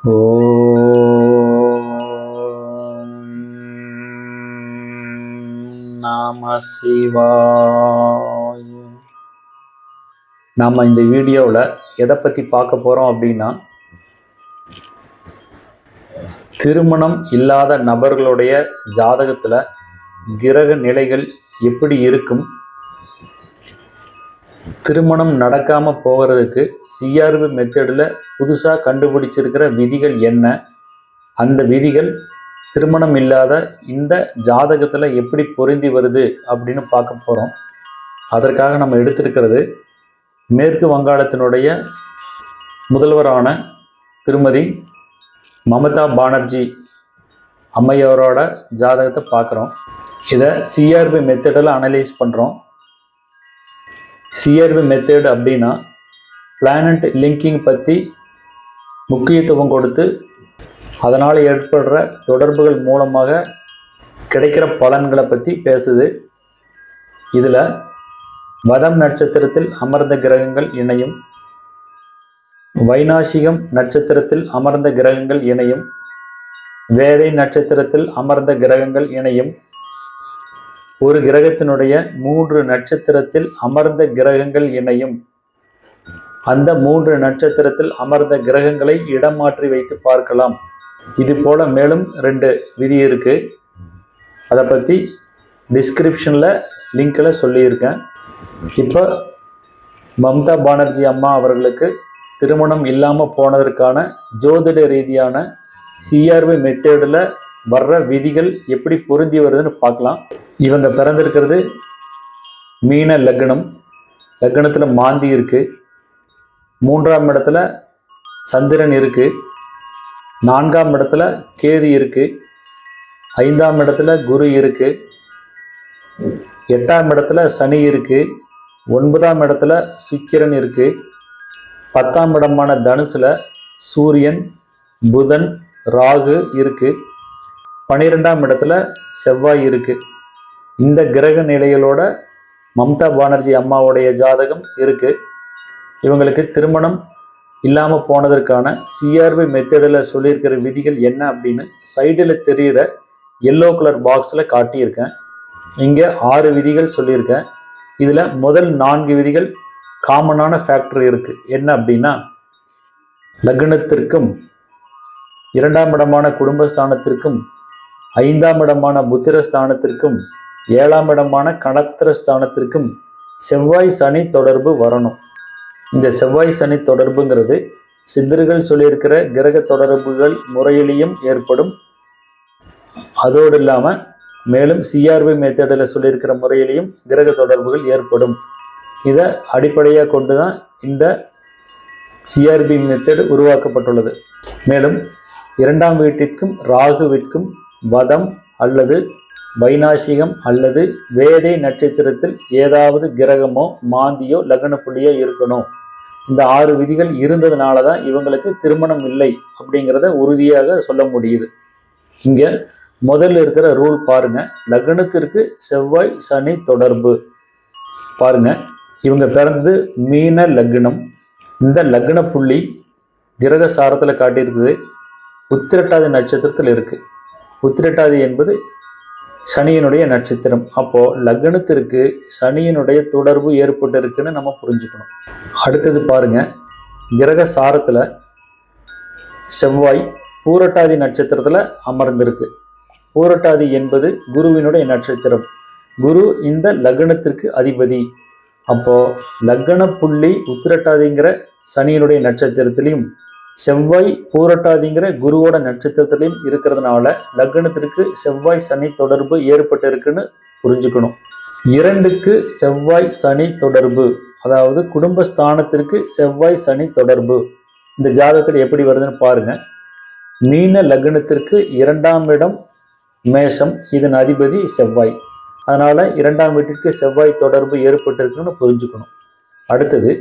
ஓம் நம சிவாய. நாம் இந்த வீடியோவில் எதை பற்றி பார்க்க போகிறோம் அப்படின்னா, திருமணம் இல்லாத நபர்களுடைய ஜாதகத்தில் கிரக நிலைகள் எப்படி இருக்கும், திருமணம் நடக்காமல் போகிறதுக்கு சிஆர்பி மெத்தடில் புதுசாக கண்டுபிடிச்சிருக்கிற விதிகள் என்ன, அந்த விதிகள் திருமணம் இல்லாத இந்த ஜாதகத்தில் எப்படி பொருந்தி வருது அப்படின்னு பார்க்க போகிறோம். அதற்காக நம்ம எடுத்திருக்கிறது மேற்கு வங்காளத்தினுடைய முதல்வரான திருமதி மமதா பானர்ஜி அம்மையாரோட ஜாதகத்தை பார்க்குறோம். இதை சிஆர்பி மெத்தடில் அனலைஸ் பண்ணுறோம். சிஆர்பி மெத்தட் அப்படின்னா பிளானட் லிங்கிங் பற்றி முக்கியத்துவம் கொடுத்து அதனால் ஏற்படுற தொடர்புகள் மூலமாக கிடைக்கிற பலன்களை பற்றி பேசுது. இதில் வதம் நட்சத்திரத்தில் அமர்ந்த கிரகங்கள் இணையும், வைநாசிகம் நட்சத்திரத்தில் அமர்ந்த கிரகங்கள் இணையும், வேதை நட்சத்திரத்தில் அமர்ந்த கிரகங்கள் இணையும், ஒரு கிரகத்தினுடைய 3 நட்சத்திரத்தில் அமர்ந்த கிரகங்கள் இணையும். அந்த 3 நட்சத்திரத்தில் அமர்ந்த கிரகங்களை இடம் மாற்றி வைத்து பார்க்கலாம். இது போல மேலும் 2 விதி இருக்கு. அதை பற்றி டிஸ்கிரிப்ஷனில் லிங்கில் சொல்லியிருக்கேன். இப்போ மம்தா பானர்ஜி அம்மா அவர்களுக்கு திருமணம் இல்லாமல் போனதற்கான ஜோதிட ரீதியான சிஆர்பி மெத்தடில் வர்ற விதிகள் எப்படி பொருந்தி வருதுன்னு பார்க்கலாம். இவங்க பிறந்திருக்கிறது மீன லக்னம். லக்னத்தில் மாந்தி இருக்குது, 3ஆம் இடத்துல சந்திரன் இருக்குது, 4ஆம் இடத்துல கேது இருக்குது, 5ஆம் இடத்துல குரு இருக்குது, 8ஆம் இடத்துல சனி இருக்குது, 9ஆம் இடத்துல சுக்கிரன் இருக்குது, 10ஆம் இடமான தனுசுல சூரியன், புதன், ராகு இருக்குது, 12ஆம் இடத்துல செவ்வாய் இருக்குது. இந்த கிரக நிலைகளோட மம்தா பானர்ஜி அம்மாவுடைய ஜாதகம் இருக்குது. இவங்களுக்கு திருமணம் இல்லாமல் போனதற்கான சிஆர்பி மெத்தடில் சொல்லியிருக்கிற விதிகள் என்ன அப்படின்னு சைடில் தெரிகிற எல்லோ கலர் பாக்ஸில் காட்டியிருக்கேன். இங்கே 6 விதிகள் சொல்லியிருக்கேன். இதில் முதல் 4 விதிகள் காமனான ஃபேக்டர் இருக்குது. என்ன அப்படின்னா, லக்னத்திற்கும் 2ஆம் இடமான குடும்பஸ்தானத்திற்கும் 5ஆம் இடமான புத்திரஸ்தானத்திற்கும் 7ஆம் இடமான கணத்திரஸ்தானத்திற்கும் செவ்வாய் சனி தொடர்பு வரணும். இந்த செவ்வாய் சனி தொடர்புங்கிறது சித்தர்கள் சொல்லியிருக்கிற கிரக தொடர்புகள் முறையிலையும் ஏற்படும். அதோடு இல்லாமல் மேலும் சிஆர்பி மெத்தடில் சொல்லியிருக்கிற முறையிலையும் கிரக தொடர்புகள் ஏற்படும். இதை அடிப்படையாக கொண்டு தான் இந்த சிஆர்பி மெத்தட் உருவாக்கப்பட்டுள்ளது. மேலும் 2ஆம் வீட்டிற்கும் ராகுவிற்கும் வதம் அல்லது வைநாசிகம் அல்லது வேதை நட்சத்திரத்தில் ஏதாவது கிரகமோ மாந்தியோ லக்ன புள்ளியோ இருக்கணும். இந்த 6 விதிகள் இருந்ததுனால தான் இவங்களுக்கு திருமணம் இல்லை அப்படிங்கிறத உறுதியாக சொல்ல முடியுது. இங்கே முதல்ல இருக்கிற ரூல் பாருங்க. லக்னத்திற்கு செவ்வாய் சனி தொடர்பு பாருங்க. இவங்க பிறந்தது மீன லக்னம். இந்த லக்ன புள்ளி கிரக சாரத்தில் காட்டியிருக்குது உத்திரட்டாதி நட்சத்திரத்தில் இருக்கு. உத்திரட்டாதி என்பது சனியினுடைய நட்சத்திரம். அப்போ லக்னத்திற்கு சனியினுடைய தொடர்பு ஏற்பட்டு இருக்குன்னு நம்ம புரிஞ்சுக்கணும். அடுத்தது பாருங்க, கிரக சாரத்துல செவ்வாய் பூரட்டாதி நட்சத்திரத்துல அமர்ந்திருக்கு. பூரட்டாதி என்பது குருவினுடைய நட்சத்திரம். குரு இந்த லக்னத்திற்கு அதிபதி. அப்போ லக்ன புள்ளி உத்திரட்டாதிங்கிற சனியினுடைய நட்சத்திரத்திலையும் செவ்வாய் பூரட்டாதிங்கிற குருவோட நட்சத்திரத்திலையும் இருக்கிறதுனால லக்னத்திற்கு செவ்வாய் சனி தொடர்பு ஏற்பட்டு இருக்குன்னு புரிஞ்சுக்கணும். 2க்கு செவ்வாய் சனி தொடர்பு, அதாவது குடும்பஸ்தானத்திற்கு செவ்வாய் சனி தொடர்பு இந்த ஜாதகத்தில் எப்படி வருதுன்னு பாருங்க. மீன லக்னத்திற்கு 2ஆம் இடம் மேஷம், இதன் அதிபதி செவ்வாய். அதனால 2ஆம் வீட்டிற்கு செவ்வாய் தொடர்பு ஏற்பட்டு இருக்குன்னு புரிஞ்சுக்கணும். அடுத்தது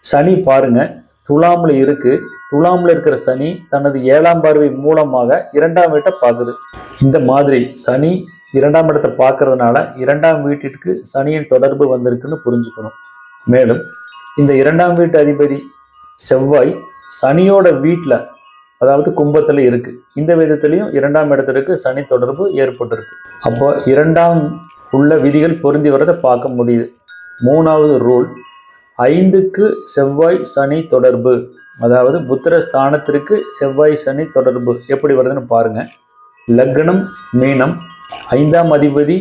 சனி பாருங்க, துலாம்ல இருக்கு. துலாம்ல இருக்கிற சனி தனது 7ஆம் பார்வை மூலமாக 2ஆம் வீட்டை பார்க்குது. இந்த மாதிரி சனி 2ஆம் இடத்தை பார்க்கறதுனால 2ஆம் வீட்டிற்கு சனியின் தொடர்பு வந்திருக்குன்னு புரிஞ்சுக்கணும். மேலும் இந்த 2ஆம் வீட்டு அதிபதி செவ்வாய் சனியோட வீட்டில் அதாவது கும்பத்தில் இருக்கு. இந்த விதத்திலையும் 2ஆம் இடத்திற்கு சனி தொடர்பு ஏற்பட்டிருக்கு. அப்போ 2ஆம் உள்ள விதிகள் பொருந்தி வரதை பார்க்க முடியுது. 3வது ரூல், 5க்கு செவ்வாய் சனி தொடர்பு, அதாவது புத்திர ஸ்தானத்திற்கு செவ்வாய் சனி தொடர்பு எப்படி வருதுன்னு பாருங்க. லக்னம் மீனம், 5ஆம் அதிபதி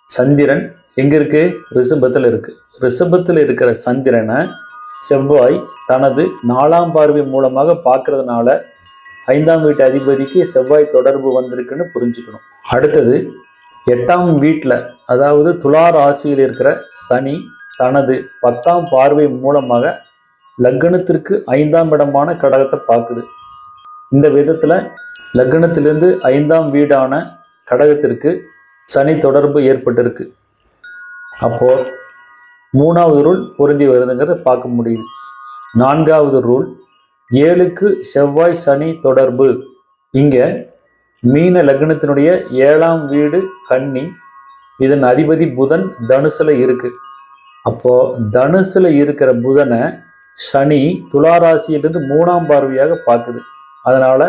சந்திரன் எங்க இருக்கு? ரிஷபத்தில் இருக்கு. ரிஷபத்தில் இருக்கிற சந்திரனை செவ்வாய் தனது 4ஆம் பார்வை மூலமாக பார்க்கறதுனால 5ஆம் வீட்டு அதிபதிக்கு செவ்வாய் தொடர்பு வந்திருக்குன்னு புரிஞ்சுக்கணும். அடுத்தது 8ஆம் வீட்டில், அதாவது துலா ராசியில் இருக்கிற சனி தனது 10ஆம் பார்வை மூலமாக லக்னத்திற்கு 5ஆம் இடமான கடகத்தை பார்க்குது. இந்த விதத்தில் லக்னத்திலிருந்து 5ஆம் வீடான கடகத்திற்கு சனி தொடர்பு ஏற்பட்டிருக்கு. அப்போ 3வது ரூல் பொருந்தி வருதுங்கிறத பார்க்க முடியுது. 4வது ரூல், 7க்கு செவ்வாய் சனி தொடர்பு. இங்க மீன லக்னத்தினுடைய 7ஆம் வீடு கன்னி, இதன் அதிபதி புதன் தனுசுல இருக்கு. அப்போ தனுசுல இருக்கிற புதனை சனி துளாராசியிலிருந்து 3ஆம் பார்வையாக பார்க்குது. அதனால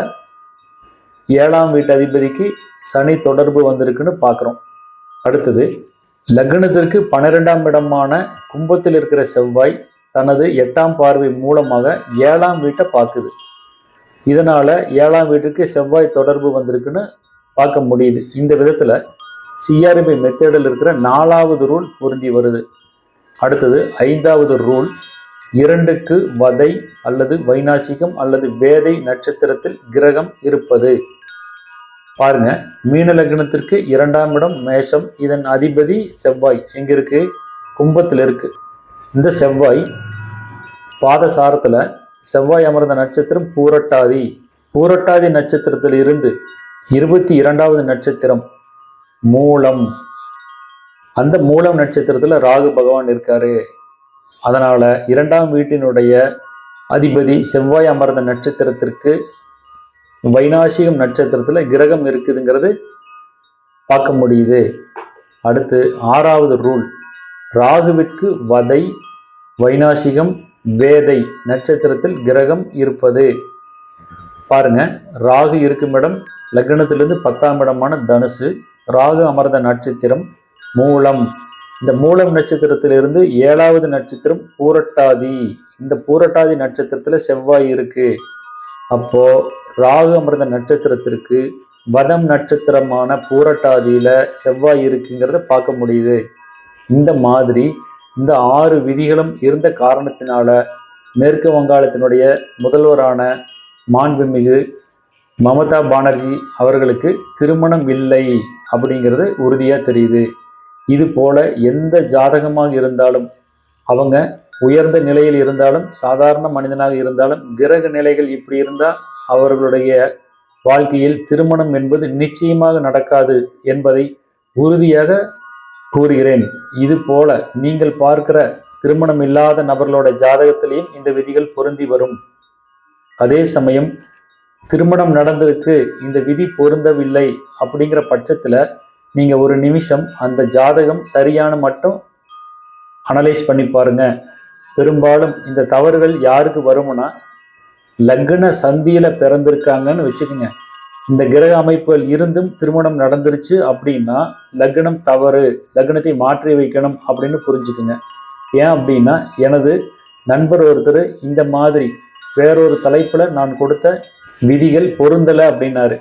7ஆம் வீட்டு அதிபதிக்கு சனி தொடர்பு வந்திருக்குன்னு பார்க்குறோம். அடுத்தது லக்னத்திற்கு 12ஆம் இடமான கும்பத்தில் இருக்கிற செவ்வாய் தனது 8ஆம் பார்வை மூலமாக 7ஆம் வீட்டை பார்க்குது. இதனால 7ஆம் வீட்டுக்கு செவ்வாய் தொடர்பு வந்திருக்குன்னு பார்க்க முடியுது. இந்த விதத்துல சிஆர்பி மெத்தடில் இருக்கிற 4வது ரூல் பொருந்தி வருது. அடுத்தது 5வது ரூல், 2க்கு வதை அல்லது வைநாசிகம் அல்லது வேதை நட்சத்திரத்தில் கிரகம் இருப்பது. பாருங்க, மீன லக்னத்திற்கு 2ஆம் இடம் மேஷம், இதன் அதிபதி செவ்வாய் எங்க இருக்கு? கும்பத்தில் இருக்கு. இந்த செவ்வாய் பாதசாரத்துல செவ்வாய் அமர்ந்த நட்சத்திரம் பூரட்டாதி. பூரட்டாதி நட்சத்திரத்தில் இருந்து 22வது நட்சத்திரம் மூலம், அந்த மூலம் நட்சத்திரத்துல ராகு பகவான் இருக்காரு. அதனால 2ஆம் வீட்டினுடைய அதிபதி செவ்வாய் அமர்ந்த நட்சத்திரத்திற்கு வைநாசிகம் நட்சத்திரத்துல கிரகம் இருக்குதுங்கிறது பார்க்க முடியுது. அடுத்து 6வது ரூல், ராகுவிற்கு வதை வைநாசிகம் வேதை நட்சத்திரத்தில் கிரகம் இருப்பது. பாருங்க, ராகு இருக்கும் இடம் லக்னத்திலிருந்து 10ஆம் இடமான தனுசு, ராகு அமர்ந்த நட்சத்திரம் மூலம். இந்த மூலம் நட்சத்திரத்திலிருந்து 7வது நட்சத்திரம் பூரட்டாதி. இந்த பூரட்டாதி நட்சத்திரத்துல செவ்வாய் இருக்கு. அப்போ ராகு அமர்ந்த நட்சத்திரத்திற்கு வதம் நட்சத்திரமான பூரட்டாதியில செவ்வாய் இருக்குங்கிறத பார்க்க முடியுது. இந்த மாதிரி இந்த 6 விதிகளும் இருந்த காரணத்தினால மேற்கு வங்காளத்தினுடைய முதல்வரான மாண்புமிகு மமதா பானர்ஜி அவர்களுக்கு திருமணம் இல்லை அப்படிங்கிறது உறுதியா தெரியுது. இது போல எந்த ஜாதகமாக இருந்தாலும், அவங்க உயர்ந்த நிலையில் இருந்தாலும் சாதாரண மனிதனாக இருந்தாலும், கிரக நிலைகள் இப்படி இருந்தால் அவர்களுடைய வாழ்க்கையில் திருமணம் என்பது நிச்சயமாக நடக்காது என்பதை உறுதியாக கூறுகிறேன். இது போல நீங்கள் பார்க்கிற திருமணம் இல்லாத நபர்களோட ஜாதகத்திலையும் இந்த விதிகள் பொருந்தி வரும். அதே சமயம் திருமணம் நடந்திருக்கு, இந்த விதி பொருந்தவில்லை அப்படிங்கிற பட்சத்துல நீங்க ஒரு நிமிஷம் அந்த ஜாதகம் சரியான மட்டும் அனலைஸ் பண்ணி பாருங்க. பெரும்பாலும் இந்த தவறுகள் யாருக்கு வரும்னா, லக்ன சந்தியில பிறந்திருக்காங்கன்னு வச்சுக்கோங்க, இந்த கிரக அமைப்புகள் இருந்தும் திருமணம் நடந்துருச்சு அப்படின்னா லக்னம் தவறு, லக்னத்தை மாற்றி வைக்கணும் அப்படின்னு புரிஞ்சுக்குங்க. ஏன் அப்படின்னா, எனது நண்பர் ஒருத்தர் இந்த மாதிரி வேறொரு தலைப்புல நான் கொடுத்த விதிகள் பொருந்தலை அப்படின்னாரு.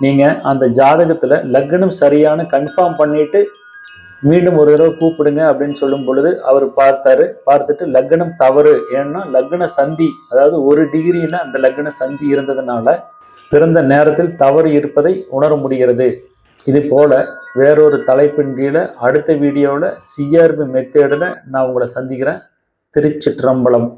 நீங்க அந்த ஜாதகத்துல லக்னம் சரியான கன்ஃபார்ம் பண்ணிட்டு மீண்டும் ஒரு தடவை கூப்பிடுங்க அப்படின்னு சொல்லும் பொழுது அவர் பார்த்துட்டு லக்னம் தவறு, ஏன்னா லக்ன சந்தி, அதாவது 1 டிகிரின்னு அந்த லக்ன சந்தி இருந்ததுனால பிறந்த நேரத்தில் தவறு இருப்பதை உணர முடிகிறது. இது போல வேறொரு தலைப்பின் கீழே அடுத்த வீடியோவில் சிஆர்பி மெத்தேடில் நான் உங்களை சந்திக்கிறேன். திருச்சிற்றம்பலம்.